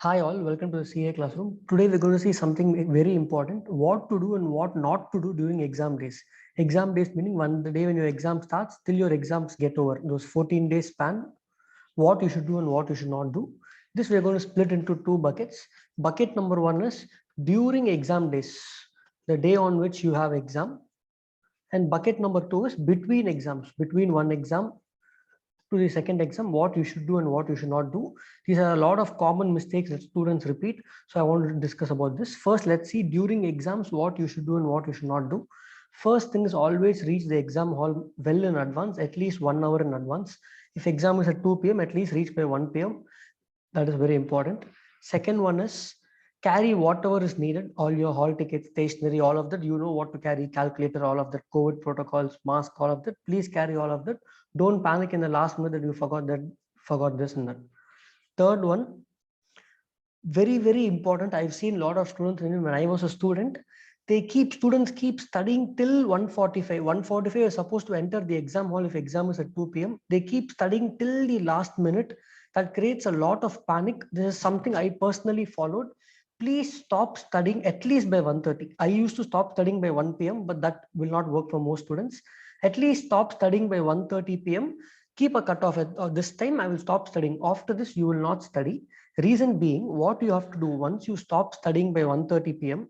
Hi all, welcome to the CA classroom. Today we're going to see something very important, what to do and what not to do during exam days. Exam days meaning the day when your exam starts till your exams get over, those 14 days span, what you should do and what you should not do. This we're going to split into two buckets. Bucket number one is during exam days, the day on which you have exam. And bucket number two is between exams, between one exam to the second exam, what you should do and what you should not do. These are a lot of common mistakes that students repeat. So I wanted to discuss about this. First, let's see during exams, what you should do and what you should not do. First thing is always reach the exam hall well in advance, at least 1 hour in advance. If exam is at 2 p.m., at least reach by 1 p.m. That is very important. Second one is carry whatever is needed, all your hall tickets, stationery, all of that. You know what to carry, calculator, all of that, COVID protocols, mask, all of that. Please carry all of that. Don't panic in the last minute that you forgot this and that. Third one, very important. I've seen a lot of students when I was a student, students keep studying till 1:45. 1:45 is supposed to enter the exam hall if exam is at 2 p.m. They keep studying till the last minute. That creates a lot of panic. This is something I personally followed. Please stop studying at least by 1:30. I used to stop studying by 1 p.m., but that will not work for most students. At least stop studying by 1:30 p.m. Keep a cutoff at this time. I will stop studying. After this, you will not study. Reason being, what you have to do once you stop studying by 1:30 p.m.,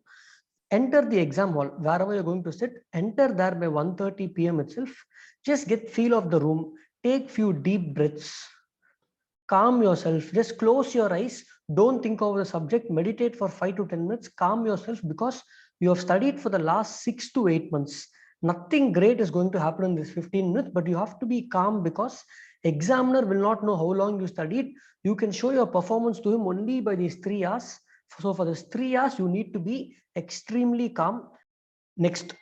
enter the exam hall, wherever you're going to sit, enter there by 1:30 p.m. itself. Just get feel of the room, take few deep breaths, calm yourself, just close your eyes, don't think over the subject, meditate for 5 to 10 minutes, calm yourself because you have studied for the last 6 to 8 months. Nothing great is going to happen in this 15 minutes, but you have to be calm because examiner will not know how long you studied. You can show your performance to him only by these 3 hours. So for this 3 hours, you need to be extremely calm. Next,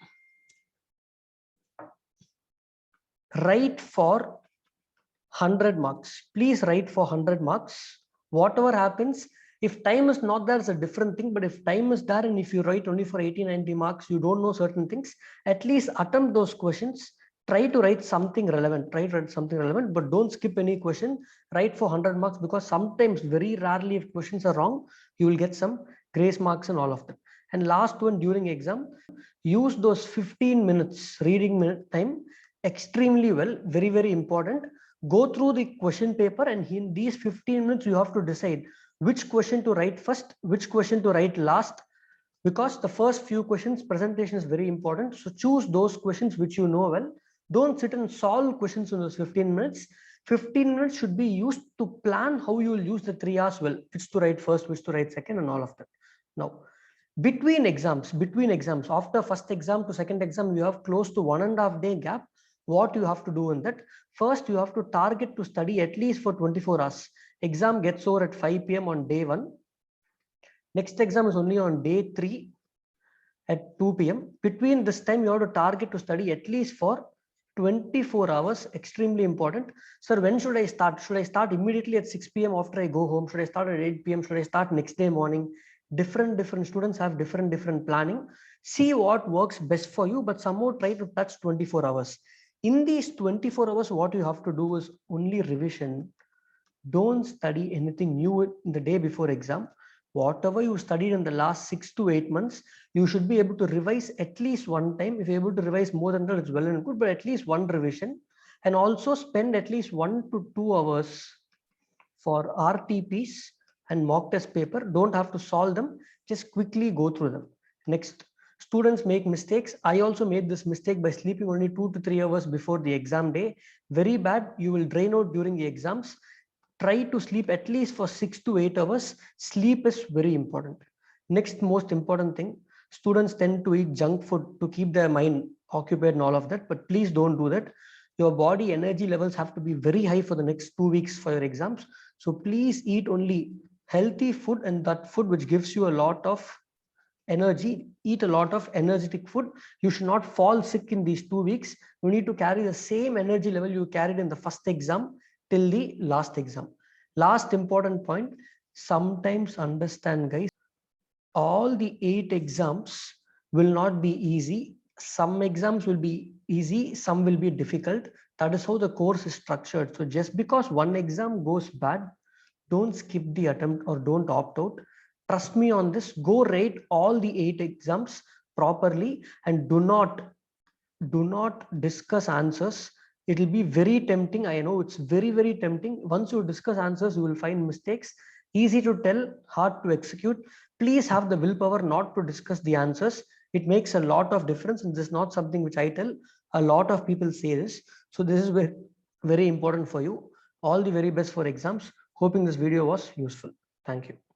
write for 100 marks. Please write for 100 marks. Whatever happens, if time is not there, it's a different thing. But if time is there and if you write only for 80, 90 marks, you don't know certain things, at least attempt those questions. Try to write something relevant. Try to write something relevant, but don't skip any question. Write for 100 marks because sometimes, very rarely, if questions are wrong, you will get some grace marks and all of that. And last one, during exam, use those 15 minutes reading minute time extremely well. Very important. Go through the question paper, and in these 15 minutes you have to decide which question to write first, which question to write last, because the first few questions presentation is very important. So choose those questions which you know well. Don't sit and solve questions in those 15 minutes. 15 minutes should be used to plan how you will use the 3 hours well, which to write first, which to write second, and all of that. Now, between exams, after first exam to second exam, you have close to 1.5 day gap. What you have to do in that, first you have to target to study at least for 24 hours. Exam gets over at 5 p.m. on day 1. Next exam is only on day 3 at 2 p.m. Between this time, you have to target to study at least for 24 hours. Extremely important. Sir, when should I start? Should I start immediately at 6 p.m. after I go home? Should I start at 8 p.m.? Should I start next day morning? Different students have different planning. See what works best for you, but somehow try to touch 24 hours. In these 24 hours, what you have to do is only revision. Don't study anything new in the day before exam. Whatever you studied in the last 6 to 8 months, you should be able to revise at least one time. If you're able to revise more than that, it's well and good, but at least one revision. And also spend at least 1 to 2 hours for RTPs and mock test paper. Don't have to solve them, just quickly go through them. Next, students make mistakes. I also made this mistake by sleeping only 2 to 3 hours before the exam day. Very bad. You will drain out during the exams. Try to sleep at least for 6 to 8 hours. Sleep is very important. Next most important thing, students tend to eat junk food to keep their mind occupied and all of that, but please don't do that. Your body energy levels have to be very high for the next 2 weeks for your exams. So please eat only healthy food, and that food which gives you a lot of energy. Eat a lot of energetic food. You should not fall sick in these 2 weeks. You need to carry the same energy level you carried in the first exam till the last exam. Last important point, sometimes understand guys, all the 8 exams will not be easy. Some exams will be easy, some will be difficult. That is how the course is structured. So just because one exam goes bad, don't skip the attempt or don't opt out. Trust me on this. Go rate all the 8 exams properly and do not discuss answers. It will be very tempting. I know it's very, very tempting. Once you discuss answers, you will find mistakes. Easy to tell, hard to execute. Please have the willpower not to discuss the answers. It makes a lot of difference. And this is not something which I tell. A lot of people say this. So this is very, very important for you. All the very best for exams. Hoping this video was useful. Thank you.